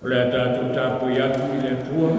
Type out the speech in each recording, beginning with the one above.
O le tātou tāpoi atu I le tua.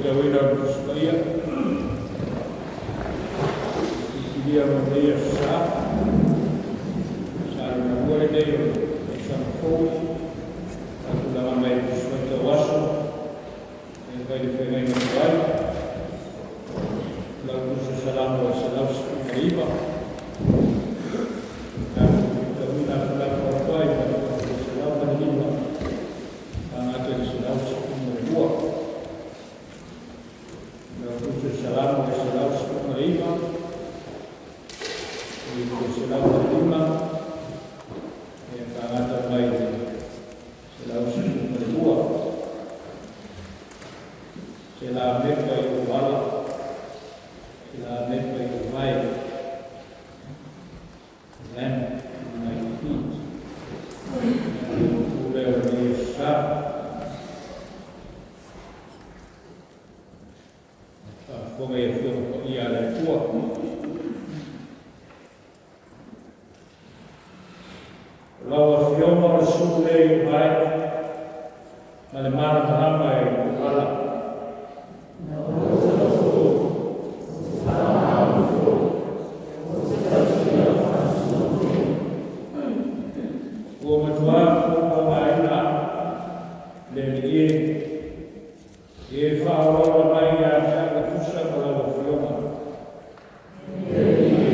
Tawina Kusmaya, dia Maria Sá, na rua dele, São Paulo, a da mamãe do Santo Osso, ele vai defender no trabalho, lá no Salão do Salão do Caribe, na Tawina do Pai, no Salão do Caribe, na Salão do Rua. Salam wa salam alaikum wa salam alaikum ya ta'ala baik salam alaikum salam alaikum wala salam alaikum baik dan naiki udah biasa come ia la tua lawa fioma o sule vai ma le mana mahama e ala o matua o maina le e fa ora mai a Yeah.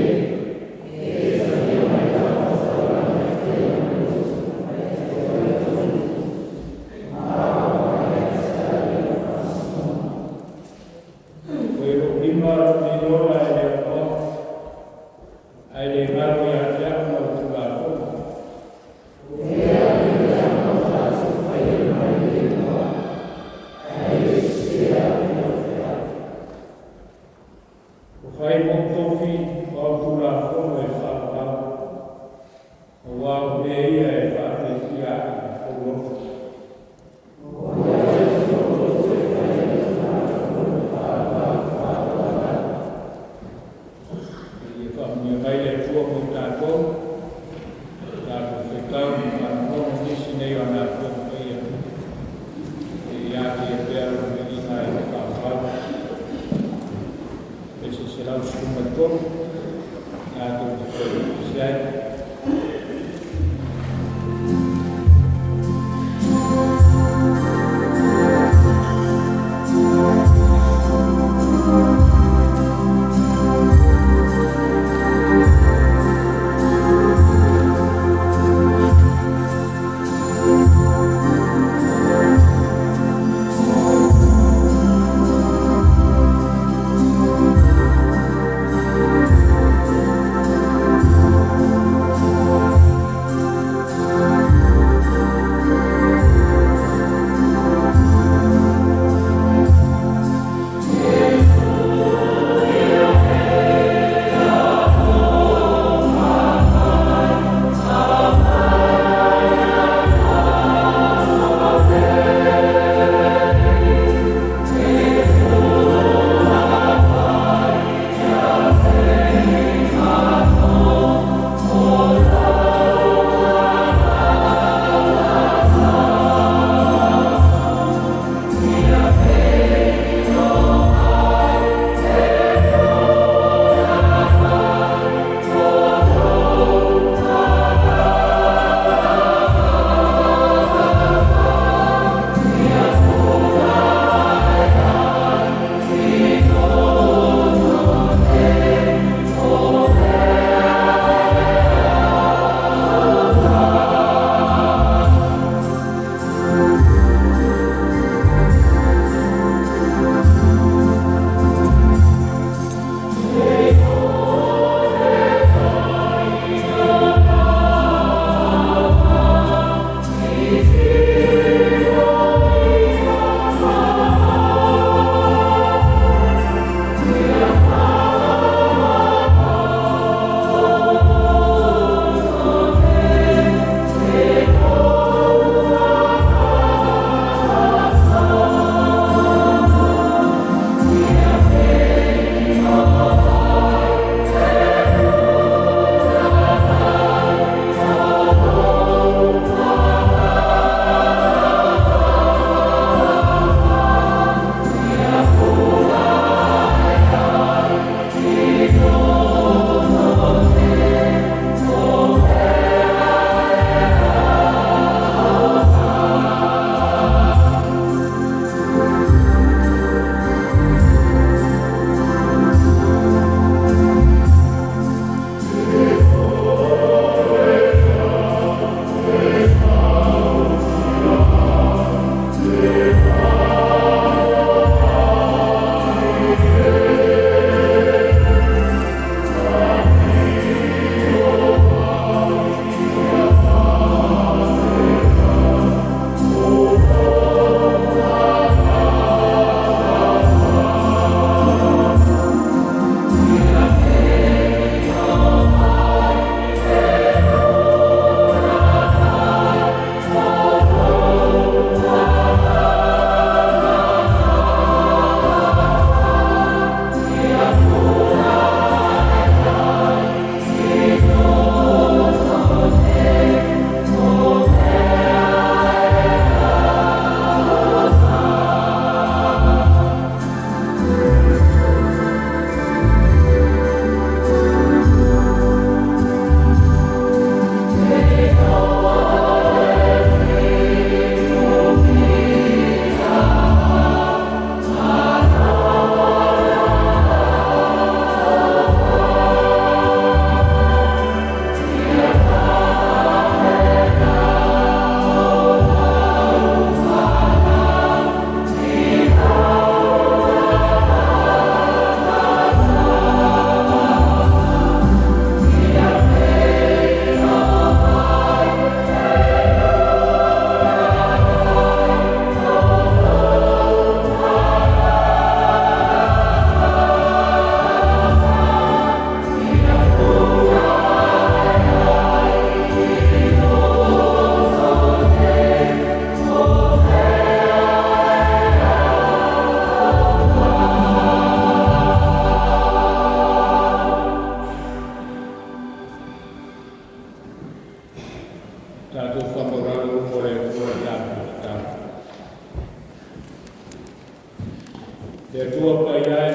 Le tua paiai,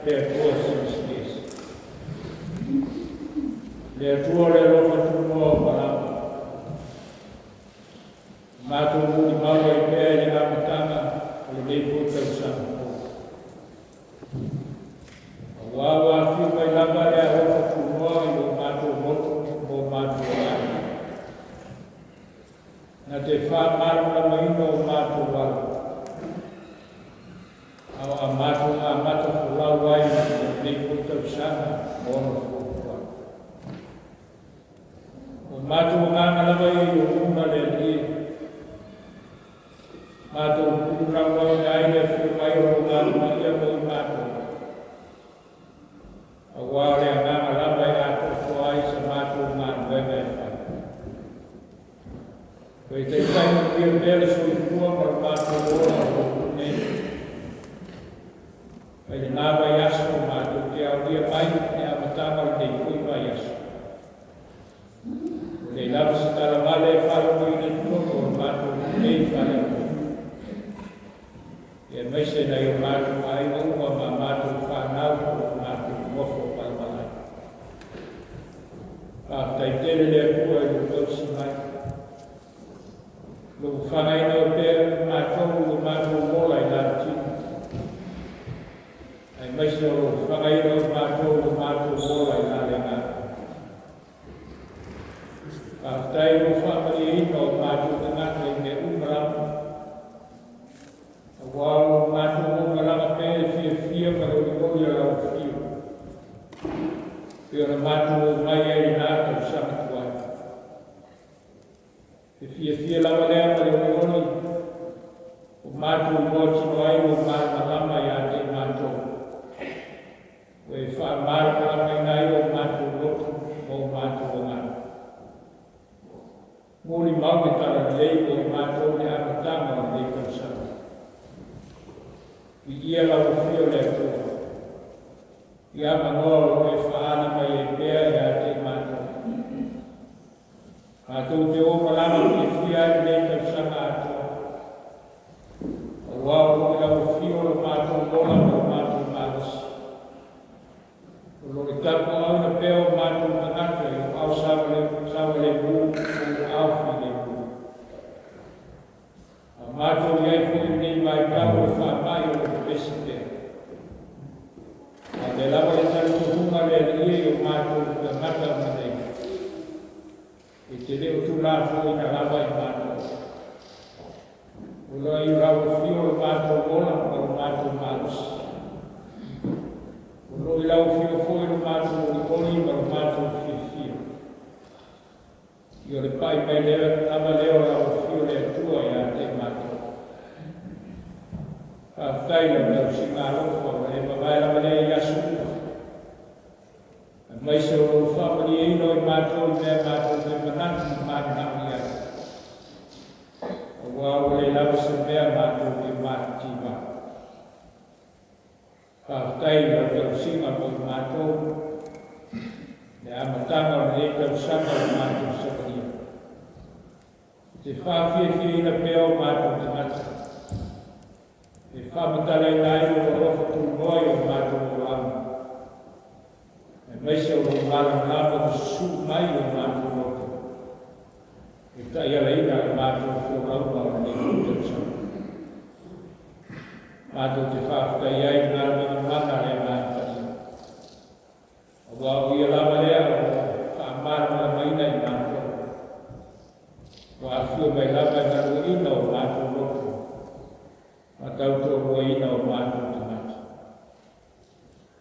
le tua sinistis. Le tua le rofa tu moa parama. Mato muni maua I pēr I amatanga, o le nei puta usanga po. Wawa fiu mai lava le rofa tu moa I o mato moto, o mato ana. Na te wha maru la maino o mato wala. Au a mato fulau wai, nei puta usanga, mono fulau. O mato ngana lava I o una le li. Mato kurang wai nai le fiu mai o ngana mai o mato. Awal yang ngana lava I ato fuai sa mato ngana wai wai. Koe te kai mo pia pere so I kua mar mato ora o nei. Kai le nāwa I aso mato ke au ria mai ne amatama I nei kui mai aso. Le lava sa tala male e whalo mo I nei kua o mato nei whale mo. E meise nei o mato ai o ua ma mato whanau o mato mofo palmalai. Tai tere le kua I utosi mai. Lo whangai no pēr mātou o mātou mola I lātini. Ai maise o lo whangai no mātou o mātou mola I lālenga. Tai o whamari ino o mātou tangata I me umarama. Wao mātou umarama pēr fia mara o imoia lau fio. Pēra mātou o mai I nātou samatua. E fia lawa lea ma le uoni, o mātou mōti no ai o mātou I a te mātou. O e wha mātou lama I nai o mātou lotu o mātou o ngā. Mōri mau e tara lei o mātou le amatama o lei kausana. I ia lau fio le atua. I ama noa o e whaana mai e pēr I a te mātou. Mātou te o malama ki whia I nei kausanga atua. O wau o lau fio o mātou mola o mātou mātusi. O lori tapu au na pēo mātou tangata I o au sawa le mū o au fi le mū. A mātou iai fui nei mai kau e wha mai o le pesi pēo. A le lawa le tari tuhunga le rie o mātou tangata o nei. E te leo tu rāwho I na lawa I mātou. O loa I rau fio o mātou mola o mātou mātusi. O loa I rau fio foi o mātou o koni o mātou fio. I o le pai mai leo, ama leo rau fio le atua I a te mātou. Whāwhai leo si ngā rofo, e mawai lama leo I asu. Mai se o whamari e ino I mātou mea mātou te manatu mātou ia. O wau le lawa se mea mātou te mātou tima. Whāwhai lau tau singa mo I mātou. Le amatanga o le tau sanga o mātou sakaria. Te whawhia ina peo mātou te mata. E whamatala I nai o rofa tu moi o mātou o amu. Maise o mara ngāpa o su mai o mātou roto. E tai ala ina o mātou whioraupa o nei kutausa. Mātou te whāwhai ai ngā mena mana le mātou. O wau I alama lea o whaamara mara maina I mātou. O awhio mai lama ngā ruina o mātou roto. Mātou tō ruina o mātou te mata.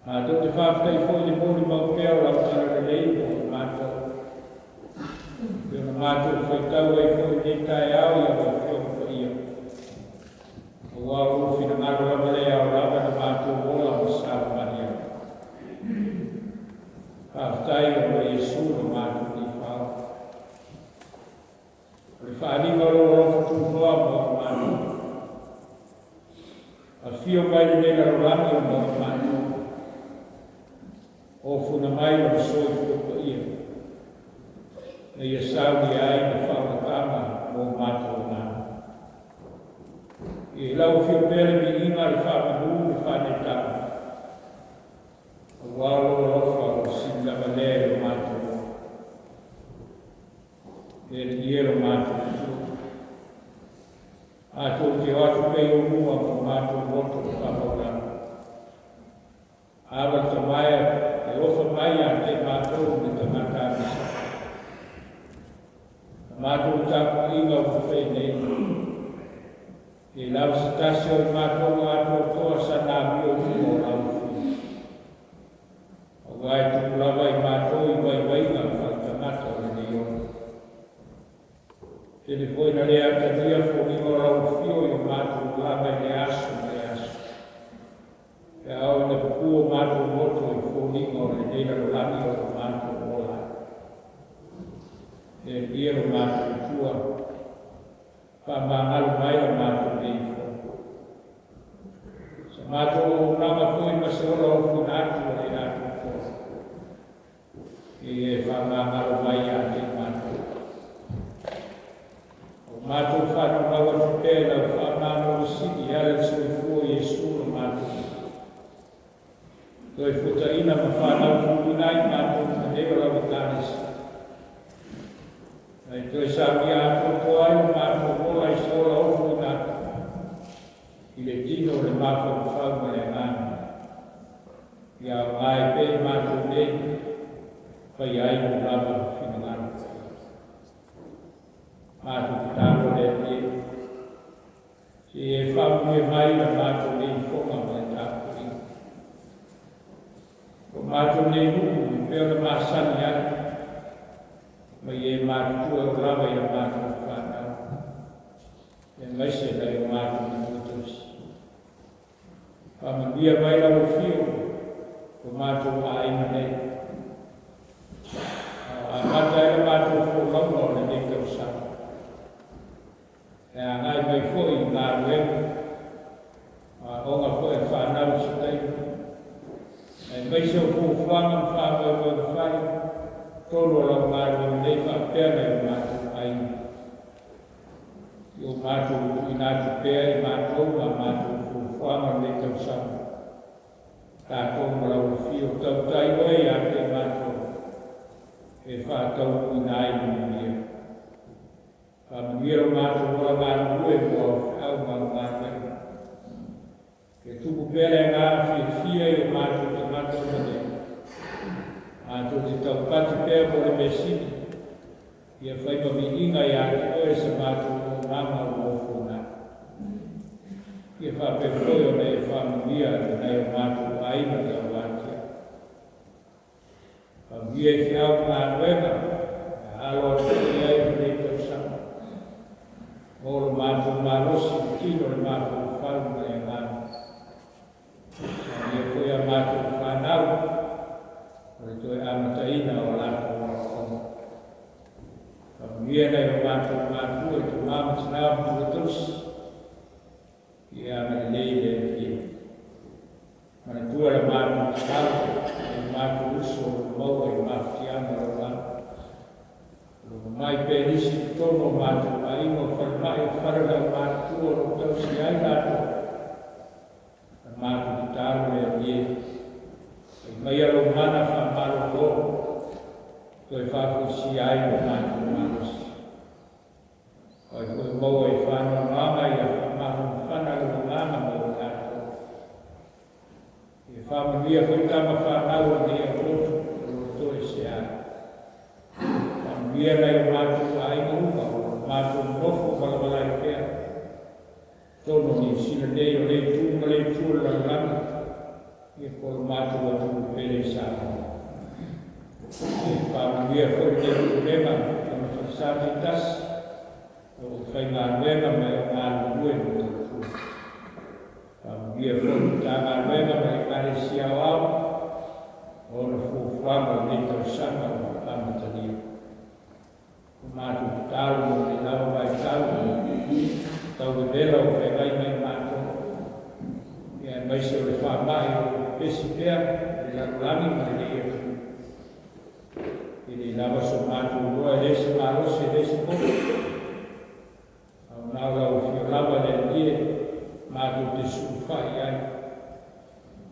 Mātou te whāwhai fōi le mōri mau pēo lau tara le leipo o mātou. Pēo na mātou whaitau ai fōi ne tai au I a wau whio mwha ia. O wau uwhi na ngāro amale au rama na mātou wola o sāra mania. Whāwhai o wa Iesu na mātou Ni whao. O le whaanima o rofa tu noa mo mātou. A whio mai le nena rolangi o mo mātou. O funa mai o soi fuko ia. Na ia sauni ai na whakatama o mātou ngā. I e lau fio pere mi inga le whamahu le whanetanga. Walo lofa o singa malere o mātua. E riero mātua. Mātua te watu pei o mua mo mātua moto o whamauranga. Awa ta maia, e ofa maia te mātua me ta mātāmisa. Mātua tapu inga o whai nei. E lau se tasi o mātua atua toa sa nā mio o lau fui. O gai tuku lawa i mātua i wai wainga whaitamata o le o. E le poina le ata dia fōningo lau fio i o mātua lawa i le asu le asu. E au le pua mātua moto i fōningo le neira lani o mātua ola. E iero mātua tua. Whamangalu mai o mātua neifo. Sa mātua o rama koi maseola o whinatu o le atu kō. E whamangalu mai a te mātua. O mātua whanau rawa tupela o whamangalu siki ale se fua Jesu o mātua. Toi futa ina ma whanau whuminai mātua maneo rawa tānesi. Ai toi sāki ātua toai o mātua mola i sola o whinatu. I le tino le mātua whau le ngāna. Ia o ngai pe mātua nei, pai ai o rama whinangana. Mātua kitaro le te. Si e whau me mai na mātua nei whonga mai tāpu ringa. O mātua nei nuku, i pēo le māsani ai. Ma ye mātua o rawa i a mātua whanau. E maise lai o mātua ni mūtusi. Whamangia mai lau fio, o mātua aina nei. A mata e mātua fō longo le nei tau sama. E a ngai mai fō i ngā ruemu. A onga fō e whanau si tei. E maise o fō whanga mwhāwai o whai. Tolo la mātua nei whapea o mātua aina. I o mātua inatu pēa i mātua ma mātua whuanga nei tau sama. Tātou malau fio tau tai oi a te mātua. E whātau inai mumia. Whamungia o mātua mola ngāna ue mua au mātua. Ke tuku pēle ngāna fia i o mātua te mātua nei. Mātua te tau pati pēr mo le mesini. Ia whaipa mi inga i ake oe sa mātua o nama o whona. Ia whape whoi o nei whamungia nei o mātua aina te au atia. Whamungia i whiau ngā nuenga. Alo te ia i nei tau sama. Moro mātua mārosi kino le mātua whau nei ngāna. Ia whoi a mātua whanau. Oi toi amataina o lako o komo. Whamungia nei o mātua i tu māmatina o tuatosi. I ama leile i. Mana tua la mātua tāu, i mātua uso o maua i māwhitianga o lako. Loko mai pēnisi tono mātua a ingo wharamai o wharala o mātua o tausi ai lato. Mātua tāu e ie. Mai alo mana whamaro lo, toi whakusi ai o mātua marosi. Oi koe maua i whanau mama i a whamahu whanau o mama mo tātou. I whamanuia koe tama whanau o nei a rotu, o toi se ai. Whamanuia nei o mātua aina uka, o mātua mofo malawala i pēr. Tono ni sina nei o lei tūma lei tūla lana. E por mātua tu pere sāma. E whāmangia kore te problema, e ma whasāti tas, o whai ngā nuenga mai o ngā nue mo te tu. Whāmangia kore tā ngā nuenga mai ngāre siau au, o na whuwhanga ne tau sanga o amatania. O mātua tāu mo te lawa mai tau e vera o whengai mai mātua. E mai se o le whamai o pesi pēr, e lakulani mai le eo. E le lawa so mātua roa e lese mārosi e lese kō. Au nāga o whio lawa le ie, mātou te sūwhai ai.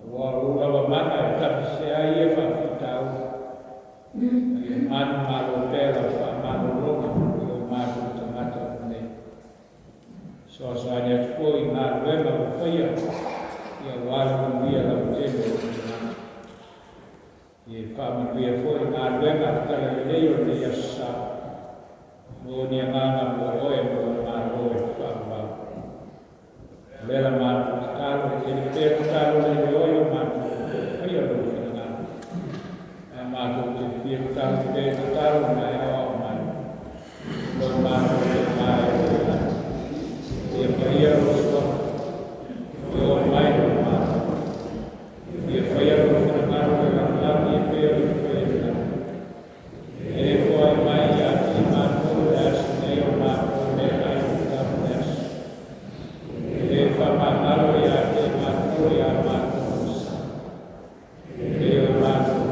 Wa urawa mana e tapise ai e whawhitau. E manu malo pera wha manu roka i o mātou tangata ne. So sānia tui ngā ruema o whaia i a wāru mia lau tēne o tangata. I e whamikuia fwoi ngā ruema tala i leo te asa. Mo ni nganga mo oe mo ngā roe whawau. Lera mātou tālo e te pēr tālo le oe o mātou whaia lau tēne. Mātou te whia tālo te tālo mai awa o mai. Lo mātou te mai o mai. Ia whaia o soa. Ia o mai o mātou. Ia whaia o tēne mātou e rātau ia whaia o whaia. E whai mai ia te mātou e asinei o mātou e ai o tālo e asu. E whamangaro ia te mātou ia mātou o sa. E o mātou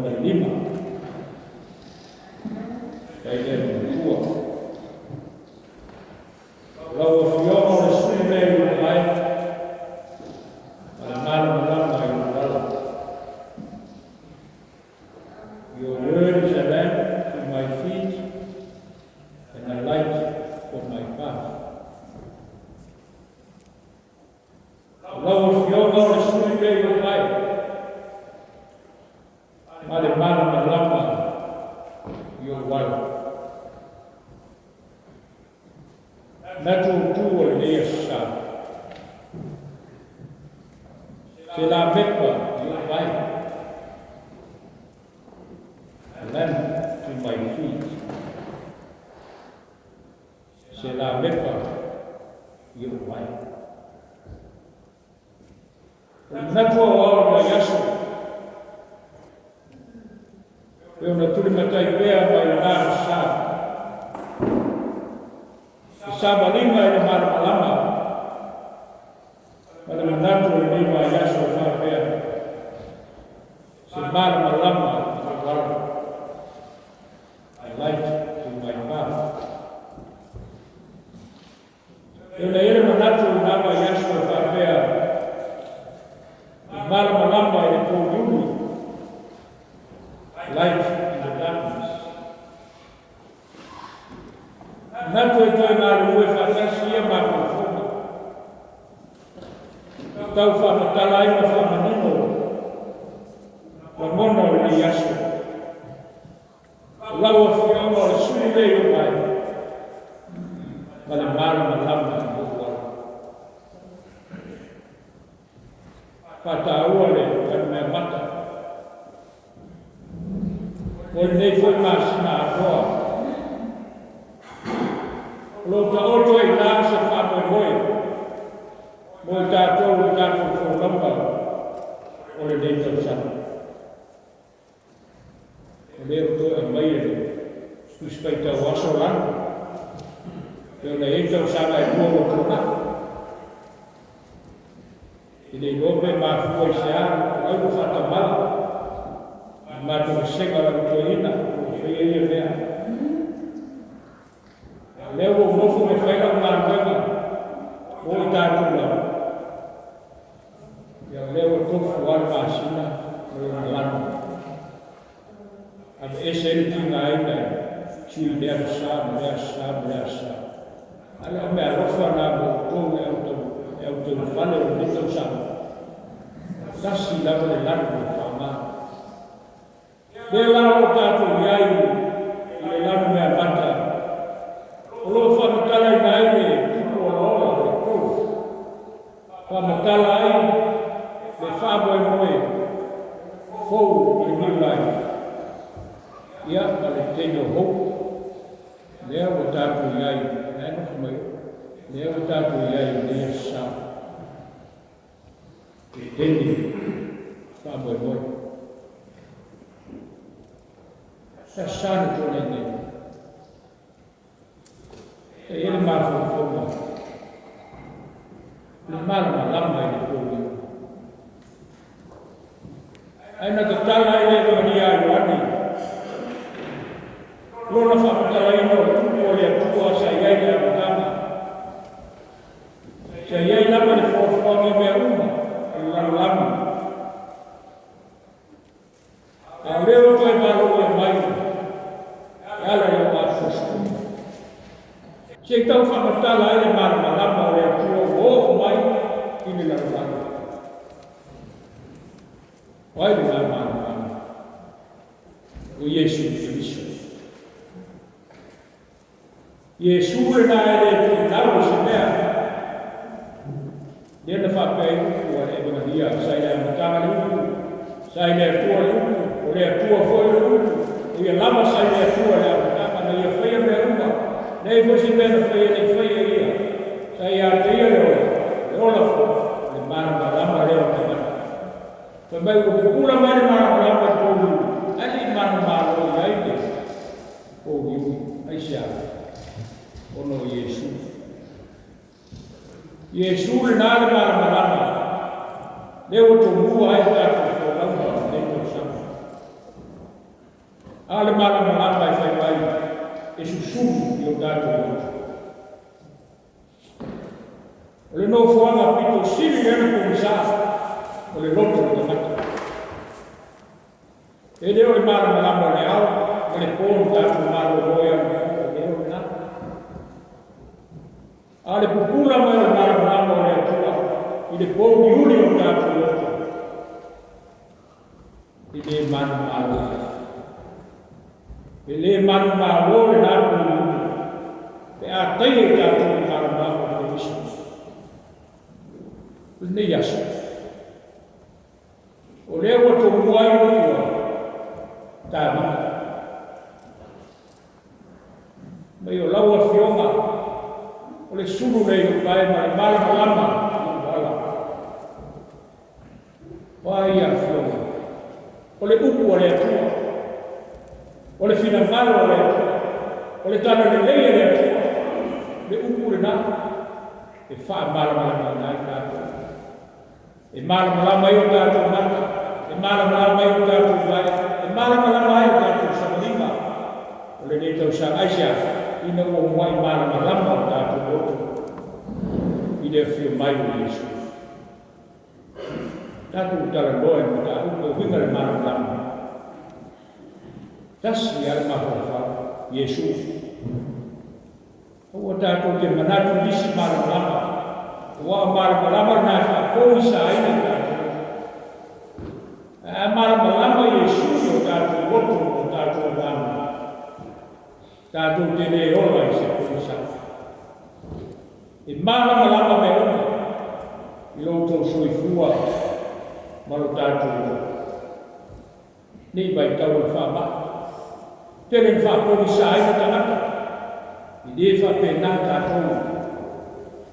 na lima. Kai le kua. Lau a fionga o le sui mea i o mai. Ale mana malama i o wala. Your word is a lamp to my feet and a light for my path. Lau a fionga o le sui mea i o mai. Ale mana malama i o wala. Natu tu o le ea sa. Se la mepa i o vai. A lamp to my feet. Se la mepa i o vai. Natu o ao na yasu. E ona tuli matai pea mai nā sa. Sa malinga i le malamalama. Pada manatu i lima yasu o wha pea. Se malamalama i le wala. I light to my path. E ona ele manatu i nama yasu o wha pea. I malamalama i le pōriuni. Light in the darkness. Natu e toi maru ue whakasi ia maru whuma. Tau whamatala i ma whamanino. Wa mono i yasu. Lau a whionga o le sui lei o mai. Ma le mara malama i o wala. Pata ua le kanu mea mata. Oi nei foi masina akoa. Lo ta oto i nā se whamoi hoi. Mo i tātou i tātou whauramba. O le nei tau sana. O leo to e mai e le. Uspai tau aso lana. Peo nei e tau sana e mua o tona. I nei lope maa fua i se ara. Au no whatamala. Matu senga la kutoina, fei e mea. Leo o mofu me whaila o ngā wenga, o i tātou lau. Ia leo o tofu wale māsina, o i lana. Ame ese eri ki ngā ina, tui mea sa, mea sa, mea sa. Ale o mea rofa nā mo tōu e au tōu whale o nitau sa. Kasi lama le lana o whamaa. Le lana o tātou iai, i le lana mea mata. O lo whamatala i nai le tupu o lola le kou. Whamatala ai, le whamoe moe, fou i new life. Ia, ma le teno hope. Lea o tātou iai, nēno kumai. Lea o tātou iai, lea sa. E teni, whamoe moe. Sa sana tōne nei. E ele mafu whoma. Le marama lama i le kōri. Aina te tala i le wani a iwani. Lona whakatala ino tupu o le atua sa iai le amatama. Sa iai lama le whawhawanga mea uma. I lana lama. A leo koe malo e mai. Ala e o afostu. Se tau whamatala ele marama lama o le atua o mai i le lana. Wai le lana lama. O Yesu Christo. Yesu e na ele tu tau se mea. Nena whapei o le evangelia sai le amatanga le uku. Sai le atua le uku. O le atua foi le uku. Ia lama sai le atua le amatanga na ia whaia mea uma. Nei fosi mea na whaia nei whaia ia. Sai a te ia leo. Le ola fo. Le marama lama leo te mara. Fa mai o kukura mai le marama lama tōru. Ali marama lo i aite. O iwi. Aisea. Ono Yesu. Yesu le nāre marama lama. Leo to mua ai tātou whauramba nei tō sama. Ale malama e fai mai e susumu i o tātou. O le no fuanga pito siri lena kumisa o le loto o te mata. E leo le malama le au, o le pōnu tātou malo roia o leo le nata. A le pupula mai o malama o le atua, i le pōnu uli o tātou loto. I le manu malo. E le manu malo le nata o uli. E a teie tātou malama o le isu. Nei yasu. O leo o tō muai o ua, tā mata. Mai o laua fionga, o le suru rei o kai mai malama lama, o wala. Wai a fionga. O le upu o le atua. O le fina malo o le atua. O le tana le leia le atua. Le upu le nata. E wha malama lama nai tātou. E malama lama i o tātou mata, e malama lama i o tātou vai, e malama lama i o tātou samalima. O le nei tau sa aisia, ina ua mwai malama lama o tātou roto. I lea fio mai o Yesu. Tātou tala loe mo tātou o winga le malama lama. Tasi ala maho wha, Yesu. O tātou te manatu nisi malama lama. Wa malama na fa ko isa ina tātou. Malama Yesu o tātou roto o tātou lama. Tātou te le ola i se ko isa. E malama me ona. I loto soifua ma lo tātou roto. Nei vai tau le wha ma. Tere wha ko isa ina tanaka. I le wha pena tātou.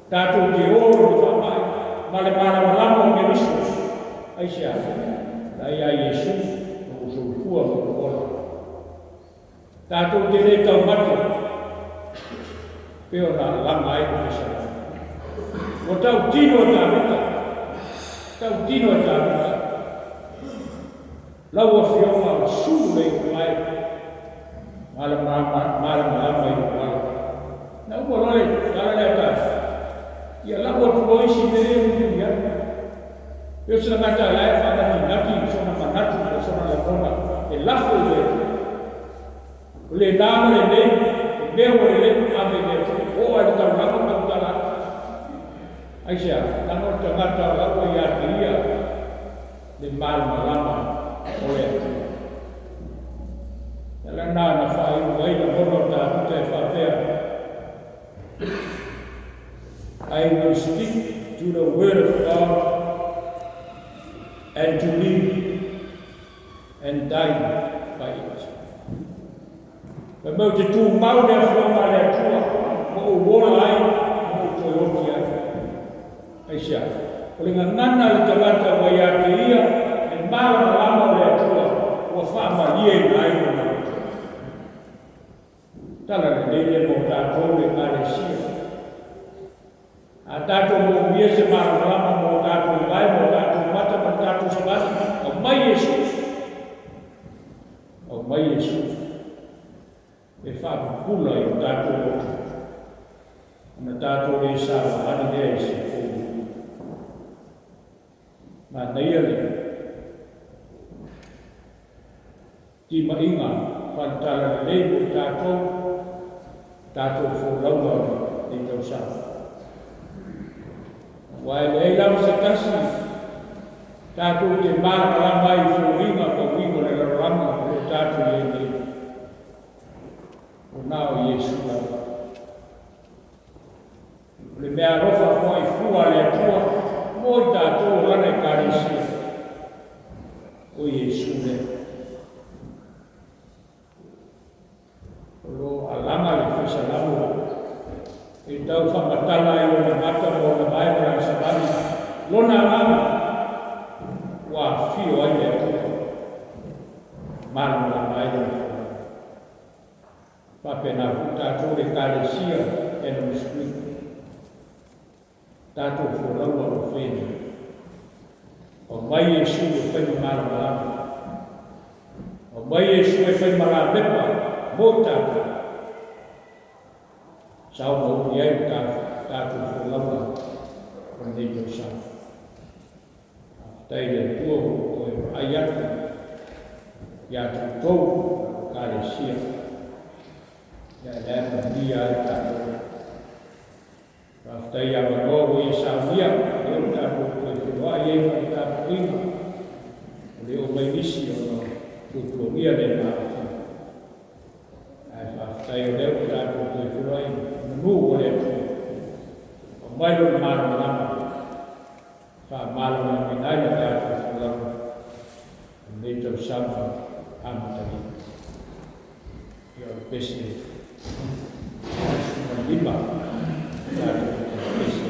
Tātou te oro o whamai, ma le malama o me miso. Aise a, lai a Yesu, o soifua o ola. Tātou te le tau matu, peo na lama ai o fesa. O tau tino tā mita, tau tino tā mita. Lau a fionga o suru le o mai, malama i o wala. Na ua lole, kala le atasi. Ia lawa tuoi si mere o ia. Peo sina ngata lae whanati sona manatu o sona la kona. E lafo le. O le nama le nei, e mea o le ame le o a le tau lako tau tala. Aisea, nano te ngata lawa ia te ia le malama lama o le atu. Ela nana whai uai na mono ta puta e whapea. I will stick to the word of God and to live and die by it. But mo te tū mau le whonga le tua, mo o wola ai, mo o toyoti ai. Aisia, o le nganana le tangata wai a te ia, e mara lama le tua, o whaama lia i nai o nai. Tala le leile mo tātou le kare sia. A tātou mo mia se marama mo tātou vai, mo tātou mata, mo tātou sabasi. O mai Yesu. O mai Yesu. E whapupula i o tātou otu. Ana tātou e sawa, ani lea i se kōmu. Nā neia le. Ti mainga, whantala le leibo tātou, tātou wholaua i tau sawa. Wai lei lau se tasi, tātou te mākala mai whuringa ka wingo le raranga o tātou le nei. O nāo Yesu lau. Le mea rofa fwai fua le atua, moi tātou rane karisia. O Yesu le. O lo alanga le whesalamu. E tau whamatala i o na mata mo na mai mara sabani. Lona lama. Wa fio ai le atua. Mara na mai mara. Papena tātou le karesia e no miskuita. Tātou whoraua o whene. O mai Yesu o whenu mara mara. O mai e sue fai mara lepa, mo tātou. Sau mau ni ai tātou whulama, o nei tau sau. Tai le tua o e ai atu, ia tātou ka le sia. Ia le ma nia ai tātou. Tai a manoa i sau nia, e o tātou koe whenua i e whai tātou inga. O le o mai nisi o no tutuongia le māwhi. Ai whaftai o leo tātou koe whenua i manu o le atu. O mai lo māra nama. Wha māra na minai na tātou whenua. Nei tau sama amatari. Ia o pese. Suma lima. Tātou pese.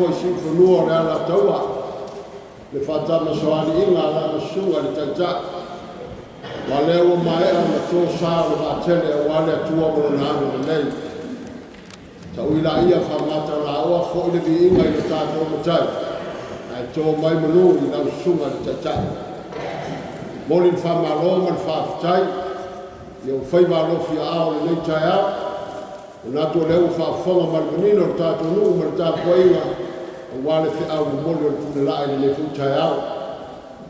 foi si funua le ala taua le fatama soali inga ala sunga le tata wa le o mai ana to sa o tele wa le tua mo na no nei ta uila ia fa mata la o fo le bi inga i ta to mo tai ai to mai mo i na sunga le tata mo le fa ma lo mo fa tai io fai ma lo fi a o le tai a na to le fa fonga mal menino ta to no mo ta poiga o wale fi au mo le la le fu tai a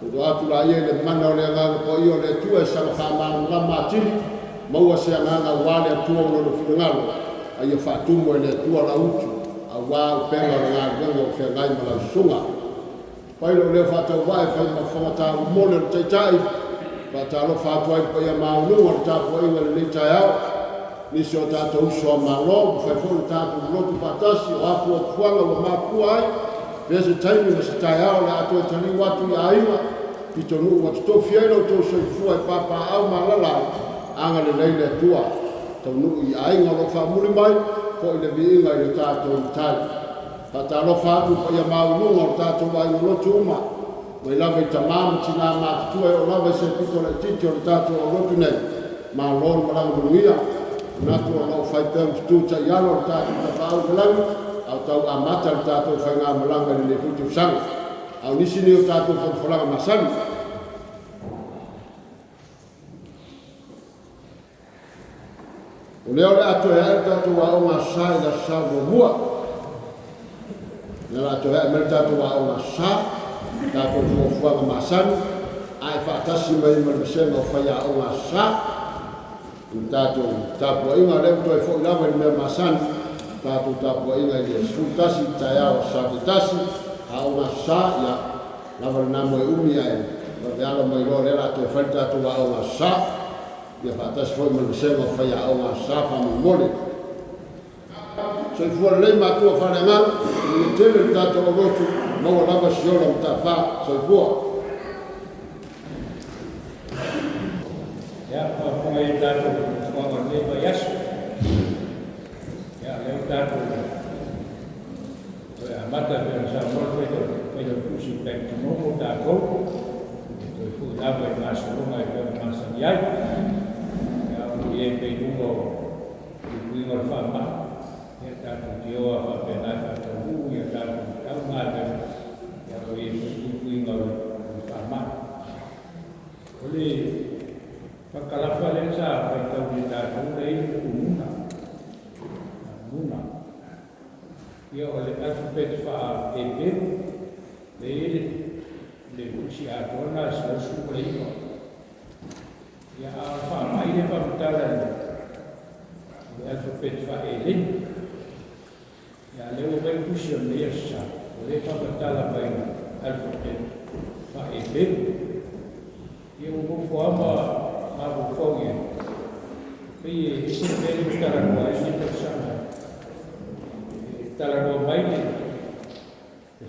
o atu la ia le mana o le anga po io le tua sa fa ma la matili mau se anga wale tua o le finalo ai fa tu mo le tua la utu a wa pe la nga o fe ngai ma la sunga pai lo le fa ta wa fa ma fa ta mo le tai fa ta lo fa tu ai pa ia ma lu o ta po ia le tai au ni so ta to so ma lo fa fo ta tu lo tu fa ta si o afu o fuanga o ma fu ai vese taimi na se tai au le ato tani watu ia aiwa ki tonu watu to fielo to so fu ai papa au ma la la anga le nei le tua tonu i ainga lo fa muri mai ko le bi inga le ta to tai pa ta lo fa tu pa ia ma lu o ta to vai lo tuma mai la mai tamam tina ma tu e o la vai se pito le tito le ta to lo tu nei ma lo ma la nguia na tu lo fa tem tu ta ia lo ta ta pa au la au tau amata le tātou whainga malanga ni le futu sang. Au nisi ni o tātou whanwhalanga masani. O leo le atu e ae tātou wa o ngā sā i la sā mua. Nā atu e ae mele tātou wa o ngā sā, tātou whanwhalanga masani. Ai whaatasi mai ma le senga o whaia o ngā sā. Tātou tāpua inga leo toi fo ilawa ni mea masani. Tātou tāpua inga i e sūtasi, tai ao sātitasi, a o ngā sā ia, lawa na moe umi ai, le ala mai lo le rato e whai tātou a o ngā sā, ia whaatasi fwoi manu senga whai a o ngā sā whamu mole. So i fuara lei mātua whare ngā, i tele tātou o rotu, maua lava siola o tā whā, so i fuara. Ia, whafunga i tātou, whafunga i tātou yasu. Leo tātou, mata pera sa morfe, pera kusi pek tumomo tātou, toi fu dawa i māsa runga i pera māsa niai, ia ui e pei rungo i kuinga whama, ia tātou te oa whapena tātou hu, ia tātou kau ngāte, ia ui e kuinga whama. Ole, whakalafa le sa, pai tau ni tātou rei kumuna. Muna. Ia o le alfabet wha e peru, le usi a tona sa usu kore ino. Ia a wha mai le whamutala le alfabet wha e lini. Ia leo bai kusi o le asa, o le whamutala bai alfabet wha e peru. Ia o mufo ama haru kongi. Pei e isi pere utara kua e nita sana. Tala roa mai le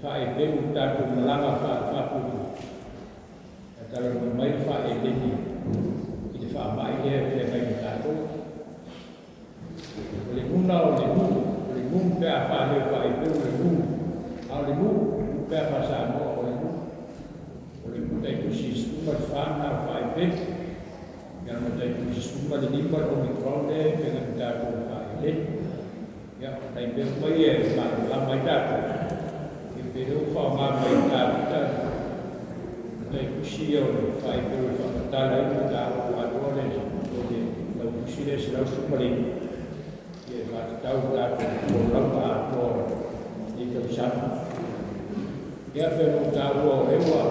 whae peru tātou malanga whaputu. Tala roa mai le whae leni i le wha mai lea whae mai le tātou. O le muna o le mun pēa whae leo whae peru le mun. A o le mun pēa whae sa moa o le mun. O le mun tai kusi stuma le whana o whae peru. Ia mo tai kusi stuma le nimba o mikron le pēnga le tātou whae leni. Ya, dai pe mai e la mai tātou. E pe reu wha ngā mai tātou. Dai kusi o le whai peru whakatala i mo tātou atua le o le lau kusi le se lau sumarini. E whakatau tātou o rauta atua i tau sana. Ia whenua tātou o ewa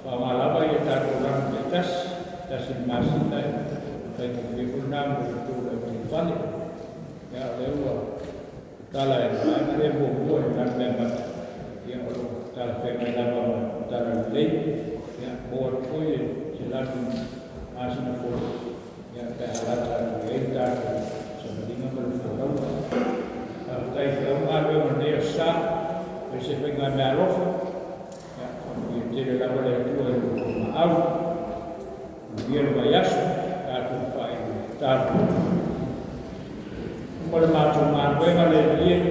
wha ngā lava i tātou rangu te tasi māsitai. Whai te whiwhunam o tō e whi whale. Ya lewa tala e mai le bo bo e na member ya o tala fe mai la tala le ya bo ko e se la tu asina ko ya ta la ta e ta so dinga per fo ta tai fe o ma be ne sa e se fe ga me alof ya o te la le tu e ma au bien vayaso ta tu fa ta Pada macam mana, bagaimana dia